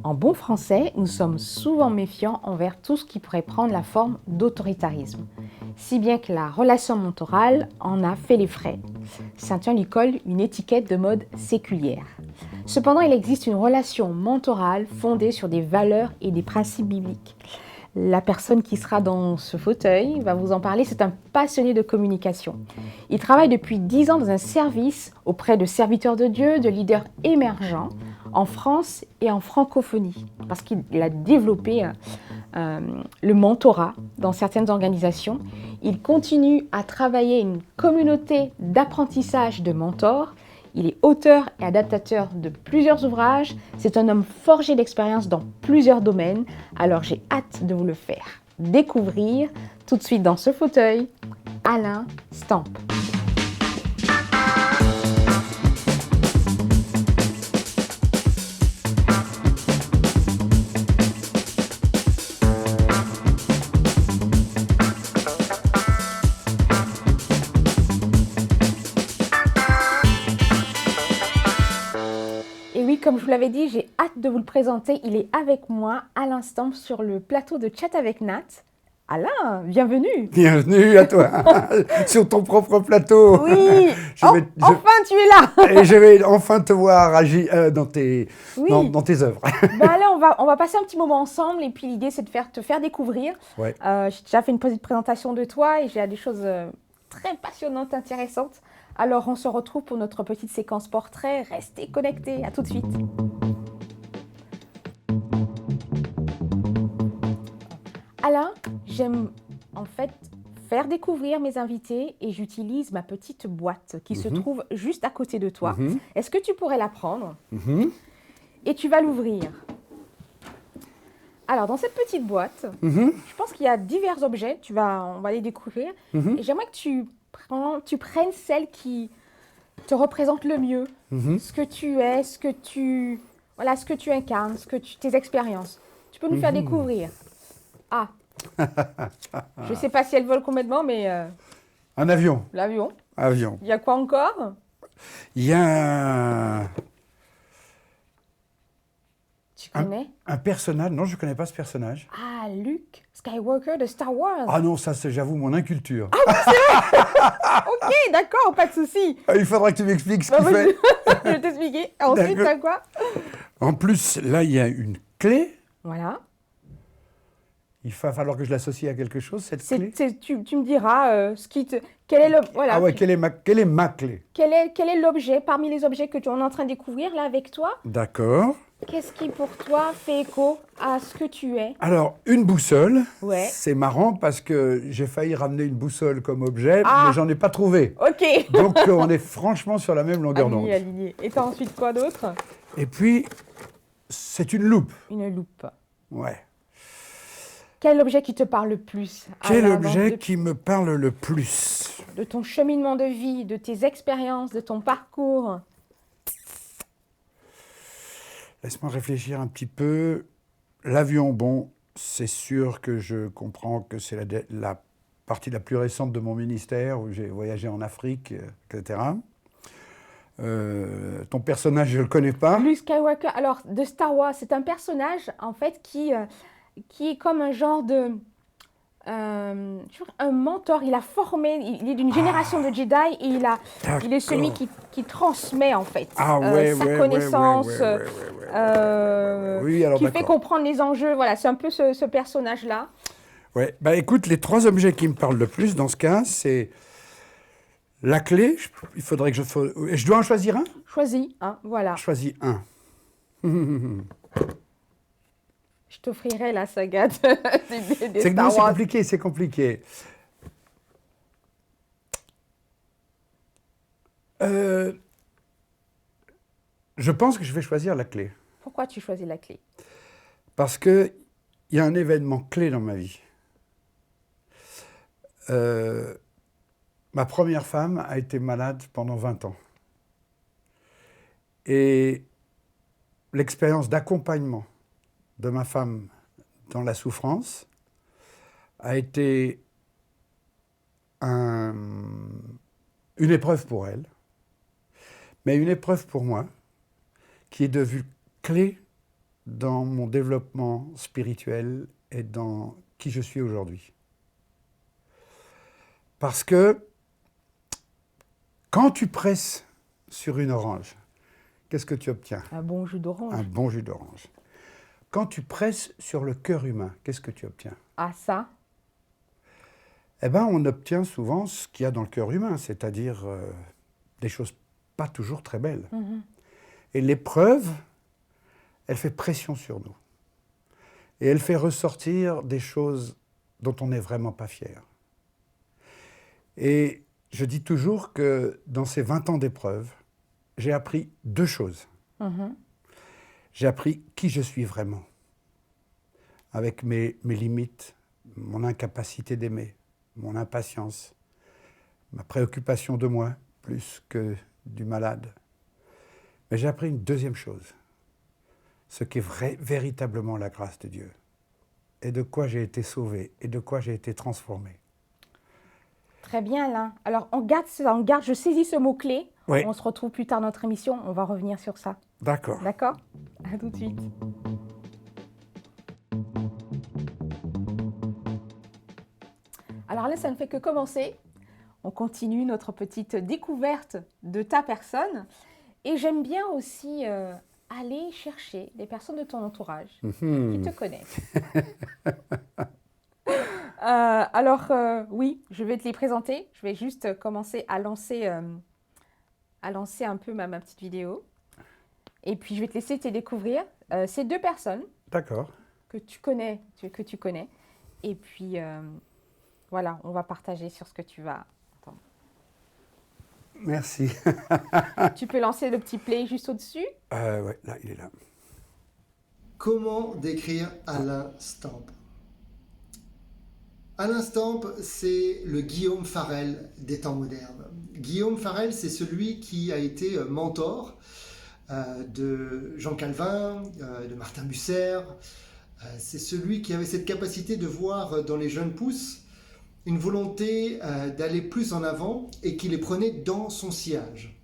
En bon français, nous sommes souvent méfiants envers tout ce qui pourrait prendre la forme d'autoritarisme, si bien que la relation mentorale en a fait les frais. Saint-Ouen lui colle une étiquette de mode séculière. Cependant, il existe une relation mentorale fondée sur des valeurs et des principes bibliques. La personne qui sera dans ce fauteuil va vous en parler, c'est un passionné de communication. Il travaille depuis 10 ans dans un service auprès de serviteurs de Dieu, de leaders émergents en France et en francophonie, parce qu'il a développé le mentorat dans certaines organisations. Il continue à travailler une communauté d'apprentissage de mentors. Il est auteur et adaptateur de plusieurs ouvrages. C'est un homme forgé d'expérience dans plusieurs domaines. Alors j'ai hâte de vous le faire découvrir tout de suite dans ce fauteuil, Alain Stamp. Et oui, comme je vous l'avais dit, j'ai hâte de vous le présenter. Il est avec moi à l'instant sur le plateau de Chat avec Nat. Alain, bienvenue. Bienvenue à toi, sur ton propre plateau. Oui, enfin tu es là. Et je vais enfin te voir agir dans tes œuvres. Bah là, on va passer un petit moment ensemble et puis l'idée c'est de te faire découvrir. Ouais. J'ai déjà fait une petite présentation de toi et j'ai des choses très passionnantes, intéressantes. Alors on se retrouve pour notre petite séquence portrait. Restez connectés, à tout de suite. Alain, j'aime en fait faire découvrir mes invités et j'utilise ma petite boîte qui se trouve juste à côté de toi. Est-ce que tu pourrais la prendre et tu vas l'ouvrir? Alors, dans cette petite boîte, je pense qu'il y a divers objets. On va les découvrir. Et j'aimerais que tu prennes celle qui te représente le mieux, ce que tu es, ce que tu incarnes, tes expériences. Tu peux nous faire découvrir. Ah, je ne sais pas si elle vole complètement, mais... Un avion. L'avion. Avion. Il y a quoi encore? Il y a Tu connais? un personnage. Non, je ne connais pas ce personnage. Ah, Luke Skywalker de Star Wars. Ah non, ça c'est, j'avoue, mon inculture. Ok, d'accord, pas de souci. Il faudra que tu m'expliques ce qu'il fait. Je vais t'expliquer. Ensuite, t'as quoi? En plus, là, il y a une clé. Voilà. Il va falloir que je l'associe à quelque chose, cette clé. Tu me diras quel est le... Voilà. Ah ouais, quelle est ma clé? Quel est l'objet, parmi les objets que tu es en train de découvrir là avec toi? D'accord. Qu'est-ce qui pour toi fait écho à ce que tu es? Alors, une boussole, Ouais. C'est marrant parce que j'ai failli ramener une boussole comme objet, Ah. mais j'en ai pas trouvé. Ok. Donc, on est franchement sur la même longueur d'onde. Aligné. Et t'as ensuite quoi d'autre? Et puis, c'est une loupe. Une loupe. Ouais. Quel objet qui te parle le plus? Quel objet qui me parle le plus? De ton cheminement de vie, de tes expériences, de ton parcours? Laisse-moi réfléchir un petit peu. L'avion, bon, c'est sûr que je comprends que c'est la partie la plus récente de mon ministère, où j'ai voyagé en Afrique, etc. Ton personnage, je ne le connais pas. Luke Skywalker, alors de Star Wars, c'est un personnage en fait qui est comme un genre de... un mentor, il a formé, il est d'une génération de Jedi et il est celui qui transmet en fait sa connaissance, Oui, alors qui fait d'accord. comprendre les enjeux. Voilà, c'est un peu ce personnage-là. Ouais, bah écoute, les 3 objets qui me parlent le plus dans ce cas, c'est la clé. Il faudrait que je dois en choisir un? Choisis, voilà. Je choisis un. Je t'offrirai la saga des Star Wars. C'est compliqué. Je pense que je vais choisir la clé. Pourquoi tu choisis la clé? Parce qu'il y a un événement clé dans ma vie. Ma première femme a été malade pendant 20 ans. Et l'expérience d'accompagnement de ma femme dans la souffrance a été une épreuve pour elle, mais une épreuve pour moi, qui est devenue clé dans mon développement spirituel et dans qui je suis aujourd'hui. Parce que quand tu presses sur une orange, qu'est-ce que tu obtiens? Un bon jus d'orange. Un bon jus d'orange. Quand tu presses sur le cœur humain, qu'est-ce que tu obtiens? Ah ça, Eh bien, on obtient souvent ce qu'il y a dans le cœur humain, c'est-à-dire des choses pas toujours très belles. Et l'épreuve, elle fait pression sur nous. Et elle fait ressortir des choses dont on n'est vraiment pas fier. Et je dis toujours que dans ces 20 ans d'épreuve, j'ai appris 2 choses. J'ai appris qui je suis vraiment, avec mes limites, mon incapacité d'aimer, mon impatience, ma préoccupation de moi, plus que du malade. Mais j'ai appris une deuxième chose, ce qu'est véritablement la grâce de Dieu, et de quoi j'ai été sauvé, et de quoi j'ai été transformé. très bien Alain. Alors on garde, je saisis ce mot-clé. Oui. On se retrouve plus tard dans notre émission, on va revenir sur ça. D'accord. D'accord? À tout de suite. Alors là, ça ne fait que commencer. On continue notre petite découverte de ta personne. Et j'aime bien aussi aller chercher des personnes de ton entourage qui te connaissent. Oui, je vais te les présenter. Je vais juste commencer à lancer un peu ma petite vidéo. Et puis, je vais te laisser te découvrir ces 2 personnes. D'accord. Que tu connais. Et puis, voilà, on va partager sur ce que tu vas entendre. Merci. Tu peux lancer le petit play juste au-dessus? Ouais, là, il est là. Comment décrire Alain Stamp? Alain Stamp, c'est le Guillaume Farel des temps modernes. Guillaume Farel, c'est celui qui a été mentor de Jean Calvin, de Martin Bucer. C'est celui qui avait cette capacité de voir dans les jeunes pousses une volonté d'aller plus en avant et qui les prenait dans son sillage.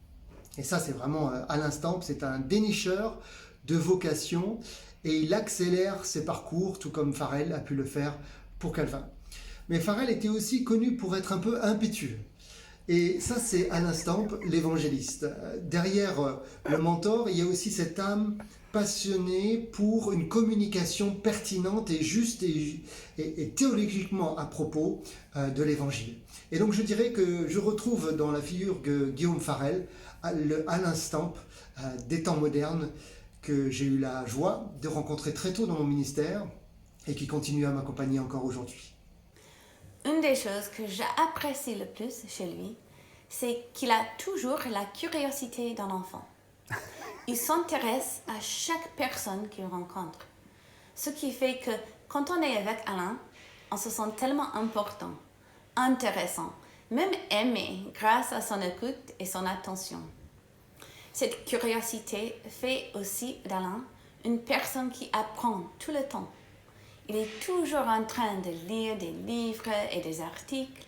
Et ça, c'est vraiment Alain Stamp, c'est un dénicheur de vocation et il accélère ses parcours, tout comme Farel a pu le faire pour Calvin. Mais Farel était aussi connu pour être un peu impétueux. Et ça, c'est Alain Stamp, l'évangéliste. Derrière le mentor, il y a aussi cette âme passionnée pour une communication pertinente et juste et théologiquement à propos de l'évangile. Et donc je dirais que je retrouve dans la figure de Guillaume Farel le Alain Stamp des temps modernes que j'ai eu la joie de rencontrer très tôt dans mon ministère et qui continue à m'accompagner encore aujourd'hui. Une des choses que j'apprécie le plus chez lui, c'est qu'il a toujours la curiosité d'un enfant. Il s'intéresse à chaque personne qu'il rencontre. Ce qui fait que quand on est avec Alain, on se sent tellement important, intéressant, même aimé grâce à son écoute et son attention. Cette curiosité fait aussi d'Alain une personne qui apprend tout le temps. Il est toujours en train de lire des livres et des articles.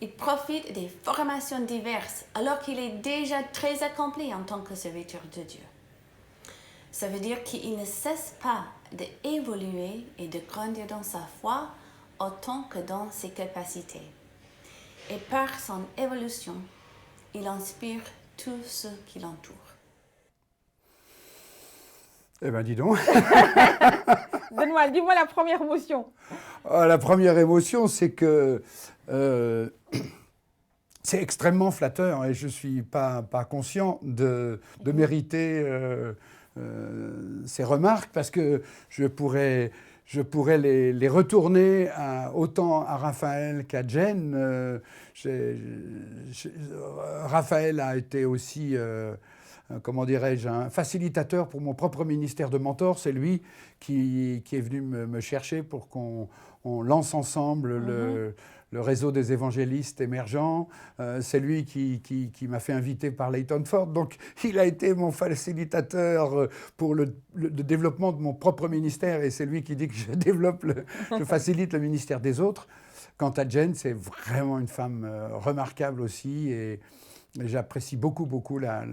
Il profite des formations diverses alors qu'il est déjà très accompli en tant que serviteur de Dieu. Ça veut dire qu'il ne cesse pas d'évoluer et de grandir dans sa foi autant que dans ses capacités. Et par son évolution, il inspire tous ceux qui l'entourent. Eh bien, dis donc. Dis-moi la première émotion. La première émotion, c'est que c'est extrêmement flatteur et je ne suis pas conscient de mériter ces remarques parce que je pourrais les retourner autant à Raphaël qu'à Jen. Raphaël a été aussi... comment dirais-je, un facilitateur pour mon propre ministère de mentor. C'est lui qui est venu me chercher pour qu'on lance ensemble le réseau des évangélistes émergents. C'est lui qui m'a fait inviter par Leighton Ford. Donc, il a été mon facilitateur pour le développement de mon propre ministère. Et c'est lui qui dit que je facilite le ministère des autres. Quant à Jen, c'est vraiment une femme remarquable aussi. J'apprécie beaucoup, beaucoup la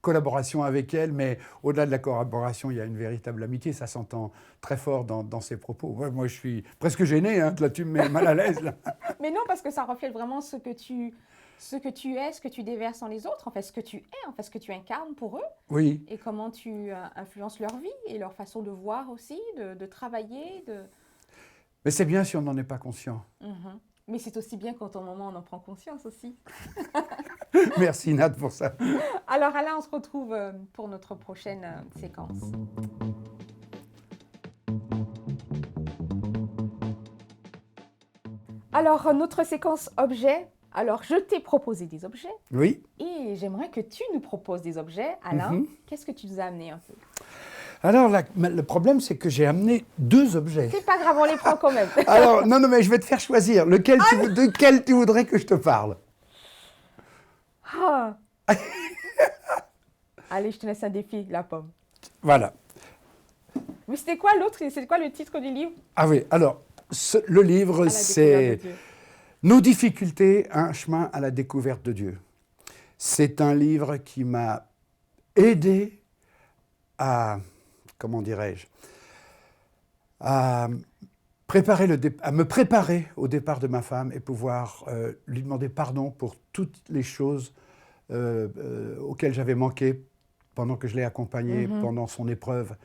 collaboration avec elle, mais au-delà de la collaboration, il y a une véritable amitié. Ça s'entend très fort dans ses propos. Ouais, moi, je suis presque gêné. Hein, là, tu me mets mal à l'aise. Là. Mais non, parce que ça reflète vraiment ce que tu es, ce que tu déverses en les autres, en fait, ce que tu es, en fait, ce que tu incarnes pour eux. Oui. Et comment tu influences leur vie et leur façon de voir aussi, de travailler. Mais c'est bien si on n'en est pas conscient. Mm-hmm. Mais c'est aussi bien quand au moment on en prend conscience aussi. Merci Nat pour ça. Alors Alain, on se retrouve pour notre prochaine séquence. Alors notre séquence objet. Alors je t'ai proposé des objets. Oui. Et j'aimerais que tu nous proposes des objets. Alain, qu'est-ce que tu nous as amené un peu? Alors, le problème, c'est que j'ai amené 2 objets. C'est pas grave, on les prend quand même. Alors, non, mais je vais te faire choisir. De quel tu voudrais que je te parle? Ah. Allez, je te laisse un défi, la pomme. Voilà. Mais c'était quoi l'autre? C'est quoi le titre du livre? Ah oui, alors, le livre, c'est Nos difficultés, un chemin à la découverte de Dieu. C'est un livre qui m'a aidé à... comment dirais-je, à me préparer au départ de ma femme et pouvoir lui demander pardon pour toutes les choses auxquelles j'avais manqué pendant que je l'ai accompagnée, pendant son épreuve.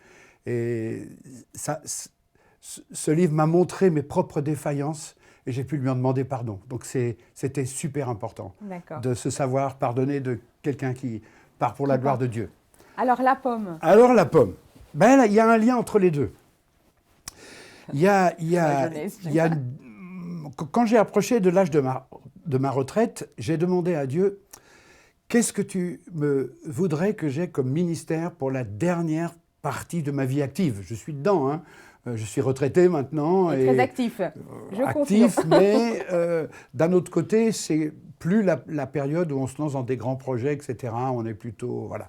Et ce livre m'a montré mes propres défaillances et j'ai pu lui en demander pardon. Donc c'était super important de se savoir pardonner de quelqu'un qui part pour la gloire de Dieu. Alors la pomme. Alors la pomme. Ben, il y a un lien entre les deux. Quand j'ai approché de l'âge de ma retraite, j'ai demandé à Dieu, qu'est-ce que tu me voudrais que j'ai comme ministère pour la dernière partie de ma vie active? Je suis dedans, hein. Je suis retraité maintenant. Et très actif, je actif, confirme. Mais d'un autre côté, c'est plus la période où on se lance dans des grands projets, etc. On est plutôt... Voilà.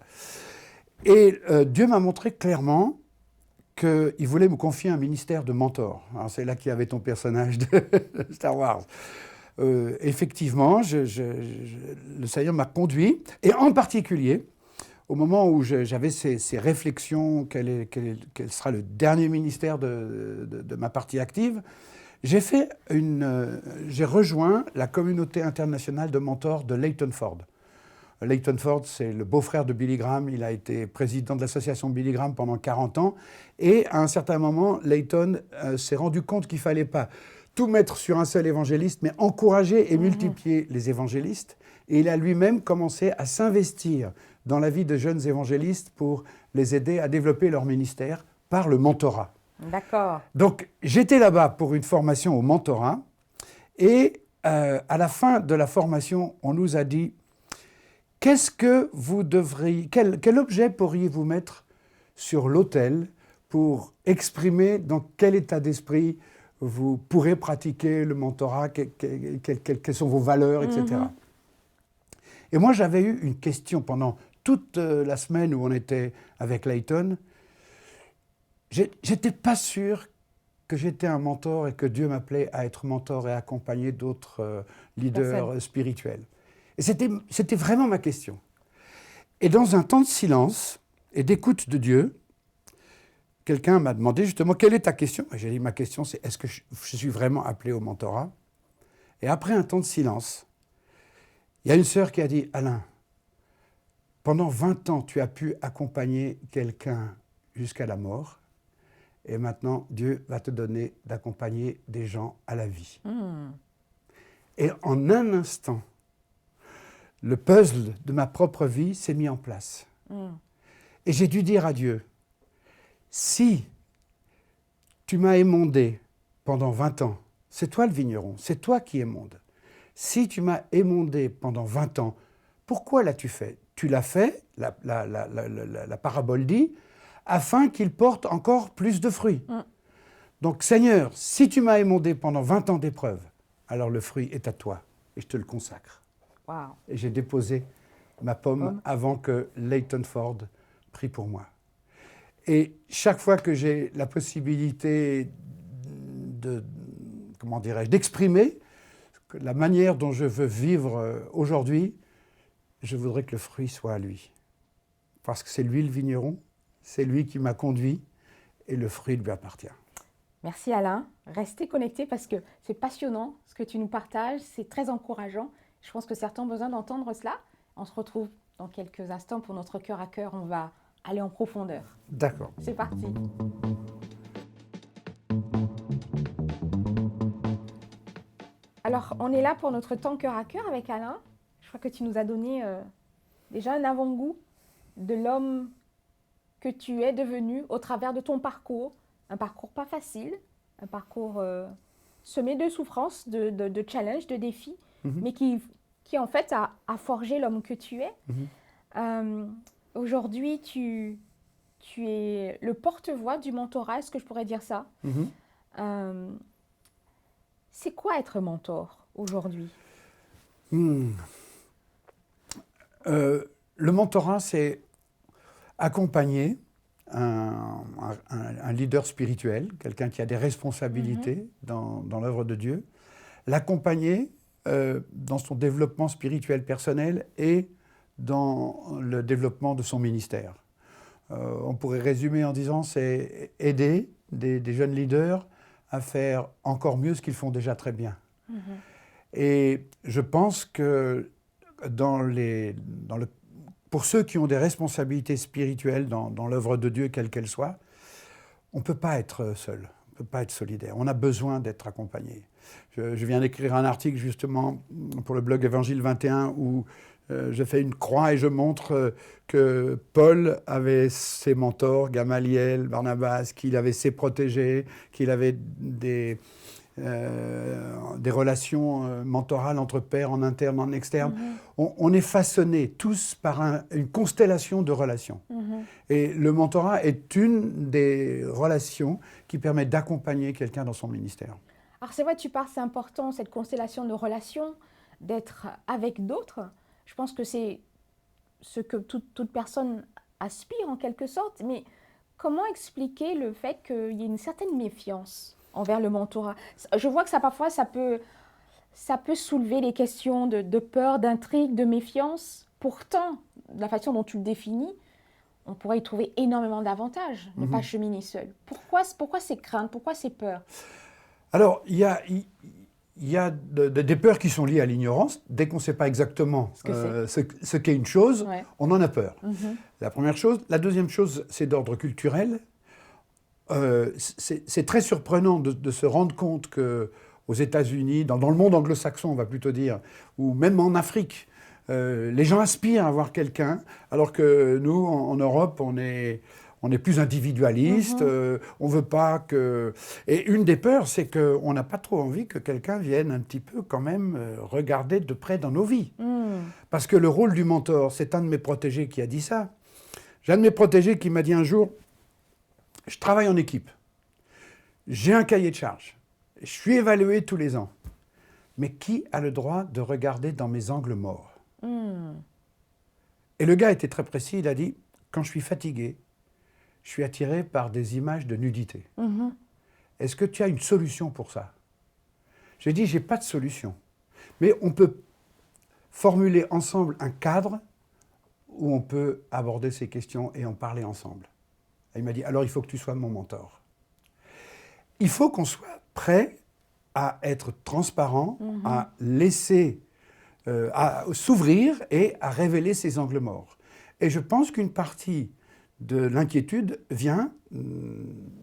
Et Dieu m'a montré clairement qu'il voulait me confier un ministère de mentor. Alors c'est là qu'il y avait ton personnage de Star Wars. Effectivement, le Seigneur m'a conduit, et en particulier, au moment où j'avais ces réflexions, quel sera le dernier ministère de ma partie active, j'ai rejoint la communauté internationale de mentors de Leighton Ford. Leighton Ford, c'est le beau-frère de Billy Graham. Il a été président de l'association Billy Graham pendant 40 ans. Et à un certain moment, Leighton s'est rendu compte qu'il ne fallait pas tout mettre sur un seul évangéliste, mais encourager et multiplier les évangélistes. Et il a lui-même commencé à s'investir dans la vie de jeunes évangélistes pour les aider à développer leur ministère par le mentorat. D'accord. Donc, j'étais là-bas pour une formation au mentorat. Et à la fin de la formation, on nous a dit... Qu'est-ce que vous devriez, quel objet pourriez-vous mettre sur l'autel pour exprimer dans quel état d'esprit vous pourrez pratiquer le mentorat, quelles sont vos valeurs, etc. Et moi, j'avais eu une question pendant toute la semaine où on était avec Leighton. J'étais pas sûr que j'étais un mentor et que Dieu m'appelait à être mentor et accompagner d'autres leaders spirituels. Et c'était vraiment ma question. Et dans un temps de silence et d'écoute de Dieu, quelqu'un m'a demandé justement, quelle est ta question? Et j'ai dit, ma question c'est, est-ce que je suis vraiment appelé au mentorat? Et après un temps de silence, il y a une sœur qui a dit, Alain, pendant 20 ans, tu as pu accompagner quelqu'un jusqu'à la mort, et maintenant, Dieu va te donner d'accompagner des gens à la vie. Et en un instant, le puzzle de ma propre vie s'est mis en place. Et j'ai dû dire à Dieu, si tu m'as émondé pendant 20 ans, c'est toi le vigneron, c'est toi qui émondes. Si tu m'as émondé pendant 20 ans, pourquoi l'as-tu fait? Tu l'as fait, la parabole dit, afin qu'il porte encore plus de fruits. Donc Seigneur, si tu m'as émondé pendant 20 ans d'épreuve, alors le fruit est à toi et je te le consacre. Wow. Et j'ai déposé ma pomme avant que Leighton Ford prie pour moi. Et chaque fois que j'ai la possibilité d'exprimer la manière dont je veux vivre aujourd'hui, je voudrais que le fruit soit à lui. Parce que c'est lui le vigneron, c'est lui qui m'a conduit et le fruit lui appartient. Merci Alain. Restez connectés parce que c'est passionnant ce que tu nous partages, c'est très encourageant. Je pense que certains ont besoin d'entendre cela. On se retrouve dans quelques instants pour notre cœur à cœur. On va aller en profondeur. D'accord. C'est parti. Alors, on est là pour notre temps cœur à cœur avec Alain. Je crois que tu nous as donné déjà un avant-goût de l'homme que tu es devenu au travers de ton parcours. Un parcours pas facile, un parcours semé de souffrances, de challenges, de défis, mais qui en fait a forgé l'homme que tu es. Aujourd'hui, tu es le porte-voix du mentorat, est-ce que je pourrais dire ça? C'est quoi être mentor aujourd'hui? Le mentorat, c'est accompagner un leader spirituel, quelqu'un qui a des responsabilités dans l'œuvre de Dieu, l'accompagner dans son développement spirituel personnel et dans le développement de son ministère. On pourrait résumer en disant c'est aider des jeunes leaders à faire encore mieux ce qu'ils font déjà très bien. Et je pense que pour ceux qui ont des responsabilités spirituelles dans l'œuvre de Dieu, quelle qu'elle soit, on ne peut pas être seul, on ne peut pas être solidaire. On a besoin d'être accompagné. Je viens d'écrire un article justement pour le blog Évangile 21 où je fais une croix et je montre que Paul avait ses mentors, Gamaliel, Barnabas, qu'il avait ses protégés, qu'il avait des relations mentorales entre pairs, en interne, en externe. On est façonnés tous par une constellation de relations. Et le mentorat est une des relations qui permet d'accompagner quelqu'un dans son ministère. Alors c'est vrai, tu parles, c'est important, cette constellation de relations, d'être avec d'autres. Je pense que c'est ce que toute personne aspire en quelque sorte. Mais comment expliquer le fait qu'il y ait une certaine méfiance envers le mentorat? Je vois que ça, parfois, ça peut soulever les questions de peur, d'intrigue, de méfiance. Pourtant, de la façon dont tu le définis, on pourrait y trouver énormément d'avantages, ne pas cheminer seul. Pourquoi ces craintes? Pourquoi ces peurs? Alors, il y a des peurs qui sont liées à l'ignorance. Dès qu'on ne sait pas exactement ce qu'est une chose, on en a peur. La première chose. La deuxième chose, c'est d'ordre culturel. C'est très surprenant de se rendre compte qu'aux États-Unis, dans le monde anglo-saxon, on va plutôt dire, ou même en Afrique, les gens aspirent à avoir quelqu'un, alors que nous, en Europe, on est plus individualiste, on veut pas que... Et une des peurs, c'est qu'on n'a pas trop envie que quelqu'un vienne un petit peu quand même regarder de près dans nos vies. Parce que le rôle du mentor, c'est un de mes protégés qui a dit ça. J'ai un de mes protégés qui m'a dit un jour, je travaille en équipe, j'ai un cahier de charge, je suis évalué tous les ans, mais qui a le droit de regarder dans mes angles morts? Et le gars était très précis, il a dit, quand je suis fatigué, je suis attiré par des images de nudité. Est-ce que tu as une solution pour ça? J'ai dit, j'ai pas de solution. Mais on peut formuler ensemble un cadre où on peut aborder ces questions et en parler ensemble. Et il m'a dit, alors il faut que tu sois mon mentor. Il faut qu'on soit prêt à être transparent, à laisser, à s'ouvrir et à révéler ses angles morts. Et je pense qu'une partie de l'inquiétude vient,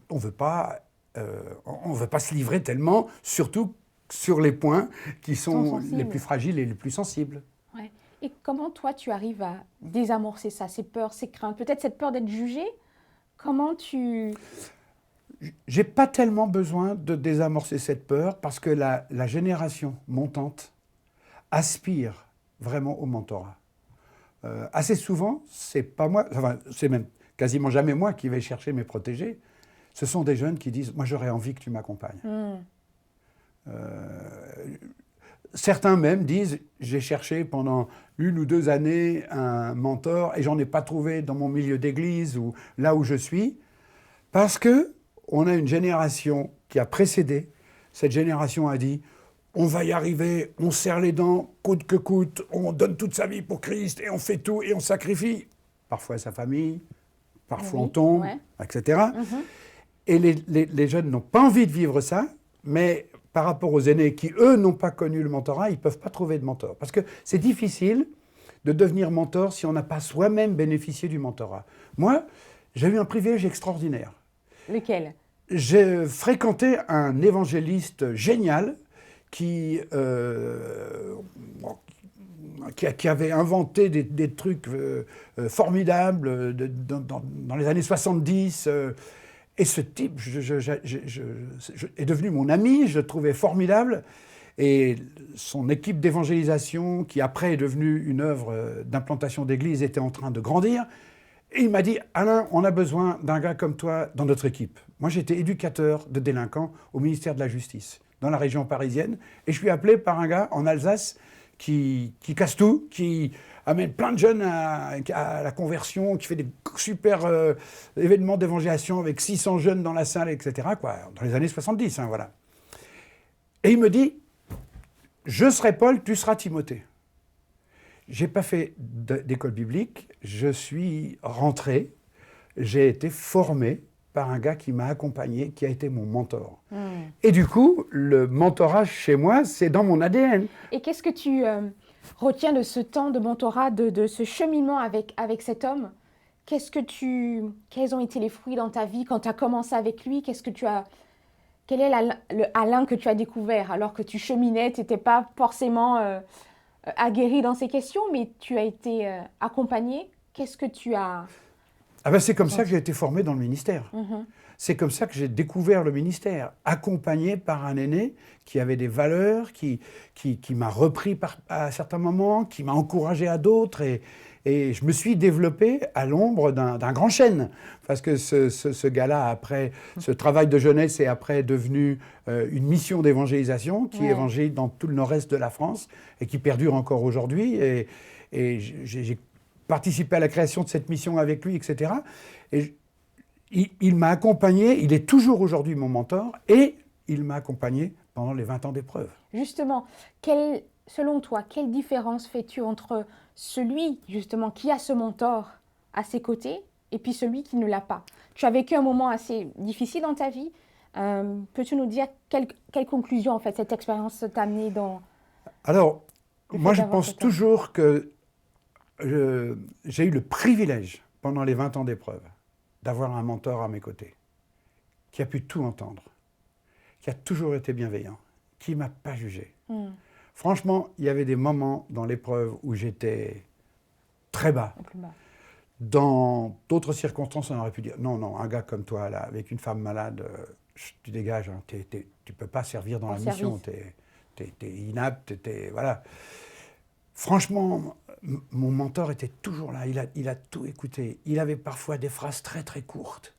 on veut pas se livrer tellement, surtout sur les points qui sont les plus fragiles et les plus sensibles. Ouais. Et comment toi tu arrives à désamorcer ça, ces peurs, ces craintes, peut-être cette peur d'être jugé? Comment tu... J'ai pas tellement besoin de désamorcer cette peur parce que la génération montante aspire vraiment au mentorat. Assez souvent, c'est pas moi, enfin, c'est même quasiment jamais moi qui vais chercher mes protégés. Ce sont des jeunes qui disent « moi j'aurais envie que tu m'accompagnes ». Certains même disent « j'ai cherché pendant 1 ou 2 années un mentor et j'en ai pas trouvé dans mon milieu d'église ou là où je suis » parce qu'on a une génération qui a précédé. Cette génération a dit on va y arriver, on serre les dents, coûte que coûte, on donne toute sa vie pour Christ et on fait tout et on sacrifie. Parfois sa famille, parfois on tombe, etc. Et les jeunes n'ont pas envie de vivre ça, mais par rapport aux aînés qui, eux, n'ont pas connu le mentorat, ils ne peuvent pas trouver de mentor. Parce que c'est difficile de devenir mentor si on n'a pas soi-même bénéficié du mentorat. Moi, j'ai eu un privilège extraordinaire. Lequel ? J'ai fréquenté un évangéliste génial qui avait inventé des trucs formidables dans les années 70. Et ce type est devenu mon ami, je le trouvais formidable. Et son équipe d'évangélisation, qui après est devenue une œuvre d'implantation d'église, était en train de grandir. Et il m'a dit, Alain, on a besoin d'un gars comme toi dans notre équipe. Moi, j'étais éducateur de délinquants au ministère de la Justice, dans la région parisienne. Et je suis appelé par un gars en Alsace qui casse tout, qui amène plein de jeunes à la conversion, qui fait des super événements d'évangélisation avec 600 jeunes dans la salle, etc., quoi, dans les années 70, hein, voilà. Et il me dit, je serai Paul, tu seras Timothée. Je n'ai pas fait d'école biblique, je suis rentré, j'ai été formé par un gars qui m'a accompagné, qui a été mon mentor. Et du coup, le mentorat chez moi, c'est dans mon ADN. Et qu'est-ce que tu retiens de ce temps de mentorat, de ce cheminement avec cet homme ? Quels ont été les fruits dans ta vie quand tu as commencé avec lui ? Quel est le Alain que tu as découvert alors que tu cheminais, tu n'étais pas forcément aguerri dans ces questions, mais tu as été accompagné. Qu'est-ce que tu as... Ah ben c'est comme ça que j'ai été formé dans le ministère. C'est comme ça que j'ai découvert le ministère, accompagné par un aîné qui avait des valeurs, qui m'a repris à certains moments, qui m'a encouragé à d'autres. Et je me suis développé à l'ombre d'un grand chêne. Parce que ce gars-là, après, ce travail de jeunesse est après devenu une mission d'évangélisation qui évangélise dans tout le nord-est de la France et qui perdure encore aujourd'hui. Et j'ai participé à la création de cette mission avec lui, etc. Et il m'a accompagné, il est toujours aujourd'hui mon mentor, et il m'a accompagné pendant les 20 ans d'épreuve. Justement, selon toi, quelle différence fais-tu entre celui, justement, qui a ce mentor à ses côtés et puis celui qui ne l'a pas ? Tu as vécu un moment assez difficile dans ta vie. Peux-tu nous dire quelle conclusion, en fait, cette expérience t'a amené dans... Alors, moi, je pense toujours que j'ai eu le privilège, pendant les 20 ans d'épreuve, d'avoir un mentor à mes côtés, qui a pu tout entendre, qui a toujours été bienveillant, qui ne m'a pas jugé. Franchement, il y avait des moments dans l'épreuve où j'étais très bas. Dans d'autres circonstances, on aurait pu dire, non, un gars comme toi, là, avec une femme malade, tu dégages, hein, tu ne peux pas servir dans la mission, tu es inapte, voilà. Franchement, mon mentor était toujours là, il a tout écouté. Il avait parfois des phrases très très courtes,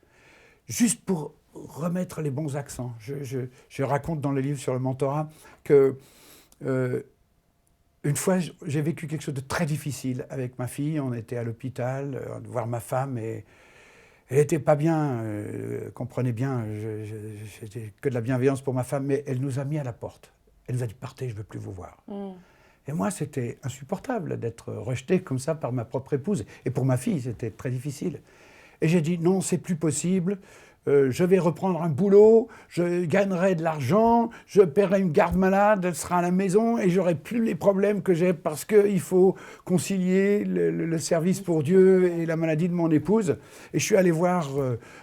juste pour remettre les bons accents. Je raconte dans le livre sur le mentorat que une fois, j'ai vécu quelque chose de très difficile avec ma fille. On était à l'hôpital, voir ma femme, et elle n'était pas bien, comprenez bien, j'étais que de la bienveillance pour ma femme, mais elle nous a mis à la porte. Elle nous a dit « Partez, je ne veux plus vous voir ». Et moi, c'était insupportable d'être rejeté comme ça par ma propre épouse. Et pour ma fille, c'était très difficile. Et j'ai dit, non, c'est plus possible. Je vais reprendre un boulot, je gagnerai de l'argent, je paierai une garde malade, elle sera à la maison et j'aurai plus les problèmes que j'ai parce qu'il faut concilier le service pour Dieu et la maladie de mon épouse. Et je suis allé voir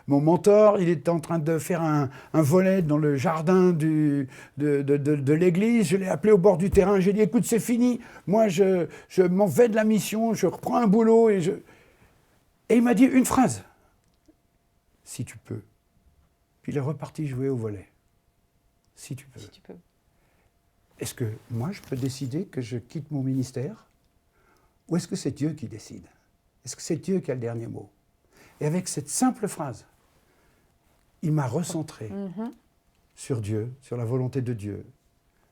mon mentor, il était en train de faire un volet dans le jardin de l'église. Je l'ai appelé au bord du terrain, j'ai dit, écoute, c'est fini, moi je m'en vais de la mission, je reprends un boulot et il m'a dit une phrase, si tu peux. Puis il est reparti jouer au volley. Si tu peux. Si tu peux. Est-ce que moi, je peux décider que je quitte mon ministère ? Ou est-ce que c'est Dieu qui décide ? Est-ce que c'est Dieu qui a le dernier mot ? Et avec cette simple phrase, il m'a recentré sur Dieu, sur la volonté de Dieu,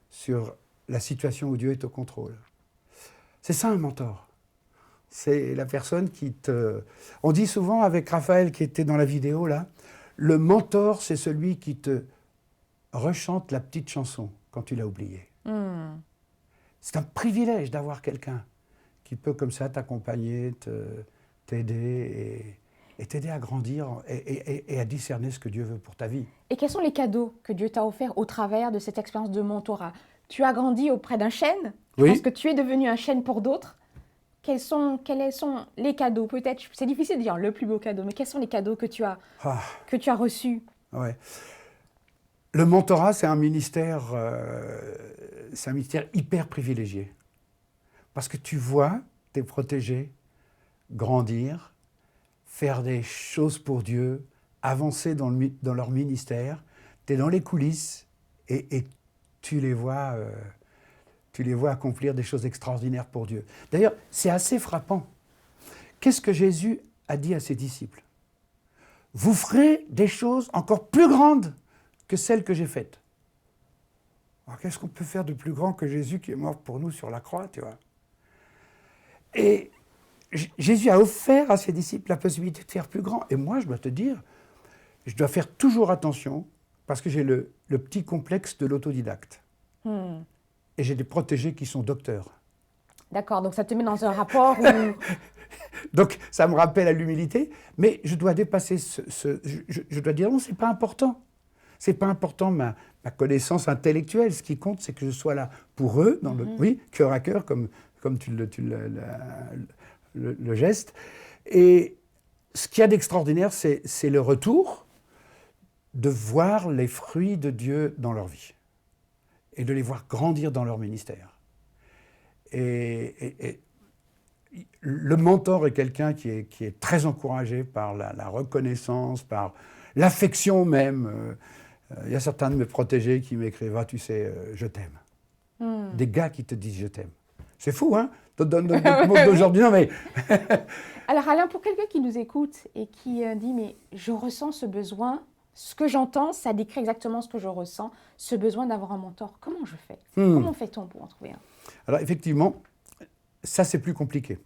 sur la situation où Dieu est au contrôle. C'est ça un mentor. C'est la personne qui te... On dit souvent avec Raphaël qui était dans la vidéo là, le mentor c'est celui qui te rechante la petite chanson quand tu l'as oubliée. C'est un privilège d'avoir quelqu'un qui peut comme ça t'accompagner, t'aider et t'aider à grandir et à discerner ce que Dieu veut pour ta vie. Et quels sont les cadeaux que Dieu t'a offerts au travers de cette expérience de mentorat? Tu as grandi auprès d'un chêne. Je Oui. pense que tu es devenu un chêne pour d'autres. Quels sont les cadeaux? Peut-être, c'est difficile de dire le plus beau cadeau, mais quels sont les cadeaux que tu as reçus? Ouais. Le mentorat, c'est un ministère hyper privilégié. Parce que tu vois tes protégés grandir, faire des choses pour Dieu, avancer dans leur ministère. Tu es dans les coulisses et tu les vois accomplir des choses extraordinaires pour Dieu. D'ailleurs, c'est assez frappant. Qu'est-ce que Jésus a dit à ses disciples? Vous ferez des choses encore plus grandes que celles que j'ai faites. Alors, qu'est-ce qu'on peut faire de plus grand que Jésus qui est mort pour nous sur la croix, tu vois? Et Jésus a offert à ses disciples la possibilité de faire plus grand. Et moi, je dois te dire, je dois faire toujours attention parce que j'ai le petit complexe de l'autodidacte. Et j'ai des protégés qui sont docteurs. D'accord, donc ça te met dans un rapport où... Donc, ça me rappelle à l'humilité, mais je dois dépasser je dois dire non, c'est pas important. C'est pas important ma connaissance intellectuelle. Ce qui compte, c'est que je sois là pour eux, cœur à cœur, comme tu le geste. Et ce qu'il y a d'extraordinaire, c'est le retour de voir les fruits de Dieu dans leur vie et de les voir grandir dans leur ministère. Et le mentor est quelqu'un qui est très encouragé par la reconnaissance, par l'affection même. Il y a certains de mes protégés qui m'écrivent « Ah, tu sais, je t'aime ». Des gars qui te disent « je t'aime ». C'est fou, hein? Notre monde d'aujourd'hui, non mais... Alors Alain, pour quelqu'un qui nous écoute et qui dit « mais je ressens ce besoin », ce que j'entends, ça décrit exactement ce que je ressens, ce besoin d'avoir un mentor. Comment je fais? Comment fait-on pour en trouver un? Alors effectivement, ça c'est plus compliqué.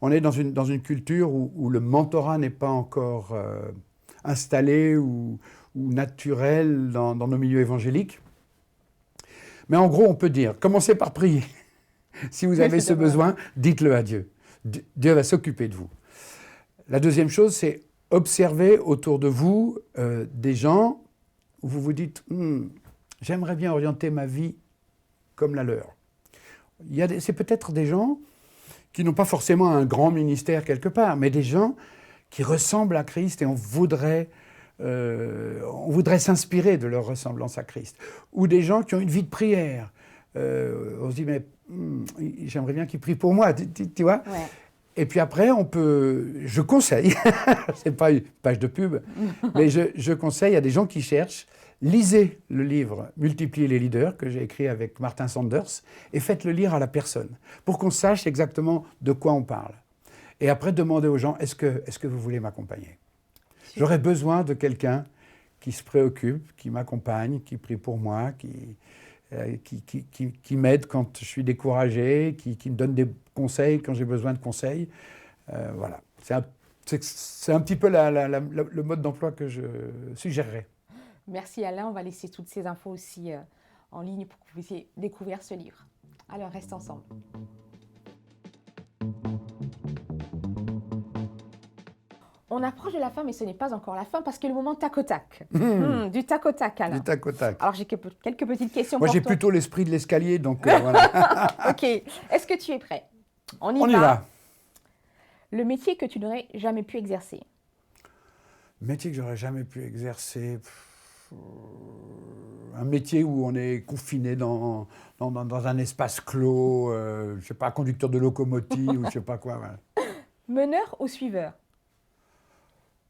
On est dans une culture où le mentorat n'est pas encore installé ou naturel dans nos milieux évangéliques. Mais en gros, on peut dire, commencez par prier. Si vous avez ce besoin, dites-le à Dieu. Dieu va s'occuper de vous. La deuxième chose, c'est observer autour de vous des gens où vous vous dites « j'aimerais bien orienter ma vie comme la leur ». C'est peut-être des gens qui n'ont pas forcément un grand ministère quelque part, mais des gens qui ressemblent à Christ et on voudrait s'inspirer de leur ressemblance à Christ. Ou des gens qui ont une vie de prière. On se dit, mais j'aimerais bien qu'ils prient pour moi, tu vois? Ouais. Et puis après, je conseille, c'est pas une page de pub, mais je conseille à des gens qui cherchent, lisez le livre « Multiplier les leaders » que j'ai écrit avec Martin Sanders et faites-le lire à la personne pour qu'on sache exactement de quoi on parle. Et après, demandez aux gens, est-ce que vous voulez m'accompagner? J'aurais besoin de quelqu'un qui se préoccupe, qui m'accompagne, qui prie pour moi, qui m'aide quand je suis découragé, qui me donne des conseils quand j'ai besoin de conseils. Voilà. C'est un petit peu le mode d'emploi que je suggérerais. Merci Alain, on va laisser toutes ces infos aussi en ligne pour que vous puissiez découvrir ce livre. Alors, reste ensemble. On approche de la fin, mais ce n'est pas encore la fin parce que le moment tac au tac. Du tac au tac, Alain. Du tac au tac. Alors, j'ai quelques petites questions Moi, pour j'ai toi. plutôt l'esprit de l'escalier, donc voilà. Ok. Est-ce que tu es prêt? On y On y va. va. Le métier que tu n'aurais jamais pu exercer. Métier que j'aurais jamais pu exercer. Un métier où on est confiné dans un espace clos, je sais pas, conducteur de locomotive ou je sais pas quoi. Voilà. Meneur ou suiveur?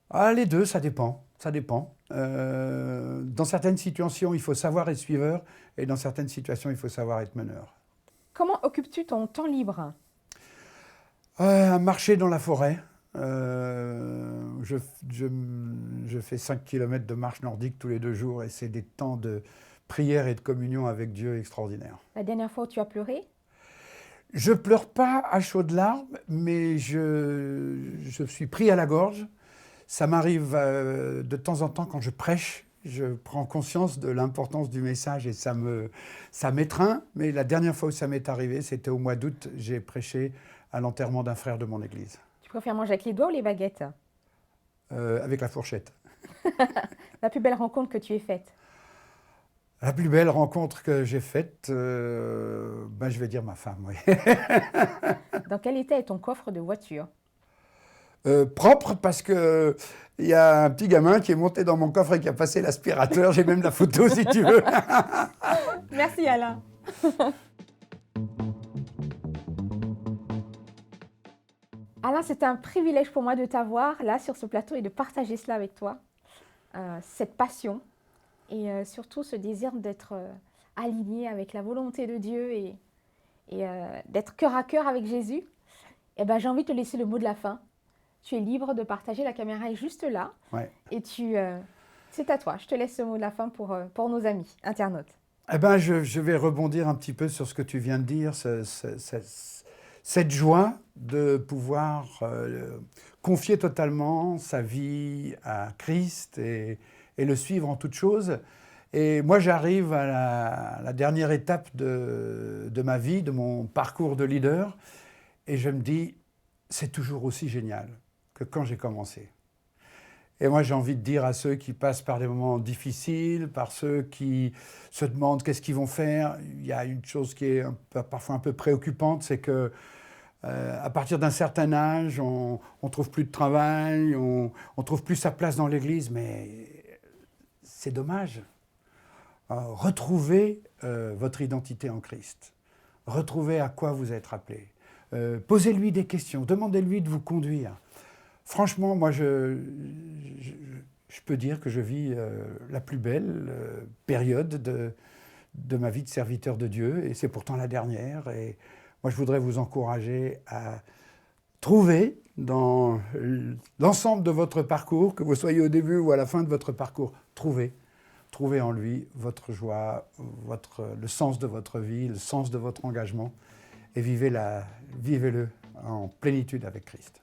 Ah, les deux, ça dépend. Ça dépend. Dans certaines situations, il faut savoir être suiveur et dans certaines situations, il faut savoir être meneur. Comment occupes-tu ton temps libre? Marcher dans la forêt. Je fais 5 km de marche nordique tous les 2 jours et c'est des temps de prière et de communion avec Dieu extraordinaires. La dernière fois où tu as pleuré? Je pleure pas à chaudes larmes, mais je suis pris à la gorge. Ça m'arrive de temps en temps quand je prêche, je prends conscience de l'importance du message et ça m'étreint. Mais la dernière fois où ça m'est arrivé, c'était au mois d'août. J'ai prêché à l'enterrement d'un frère de mon église. Tu préfères manger avec les doigts ou les baguettes? Avec la fourchette. La plus belle rencontre que tu aies faite? La plus belle rencontre que j'ai faite, je vais dire ma femme, oui. Dans quel état est ton coffre de voiture? Propre parce que il y a un petit gamin qui est monté dans mon coffre et qui a passé l'aspirateur. J'ai même la photo si tu veux. Merci Alain. Alain, c'est un privilège pour moi de t'avoir là sur ce plateau et de partager cela avec toi. Cette passion et surtout ce désir d'être aligné avec la volonté de Dieu et d'être cœur à cœur avec Jésus. Eh ben, j'ai envie de te laisser le mot de la fin. Tu es libre de partager, la caméra est juste là. Ouais. Et c'est à toi. Je te laisse ce mot de la fin pour nos amis internautes. Eh ben, je vais rebondir un petit peu sur ce que tu viens de dire, cette joie de pouvoir confier totalement sa vie à Christ et le suivre en toutes choses. Et moi, j'arrive à la dernière étape de ma vie, de mon parcours de leader, et je me dis, c'est toujours aussi génial que quand j'ai commencé. Et moi, j'ai envie de dire à ceux qui passent par des moments difficiles, par ceux qui se demandent qu'est-ce qu'ils vont faire, il y a une chose qui est parfois un peu préoccupante, c'est que à partir d'un certain âge, on ne trouve plus de travail, on ne trouve plus sa place dans l'Église, mais c'est dommage. Retrouvez votre identité en Christ. Retrouvez à quoi vous êtes appelé. Posez-lui des questions, demandez-lui de vous conduire. Franchement, moi, je peux dire que je vis la plus belle période de ma vie de serviteur de Dieu, et c'est pourtant la dernière. Et moi, je voudrais vous encourager à trouver dans l'ensemble de votre parcours, que vous soyez au début ou à la fin de votre parcours, trouvez en lui votre joie, le sens de votre vie, le sens de votre engagement, et vivez-le en plénitude avec Christ.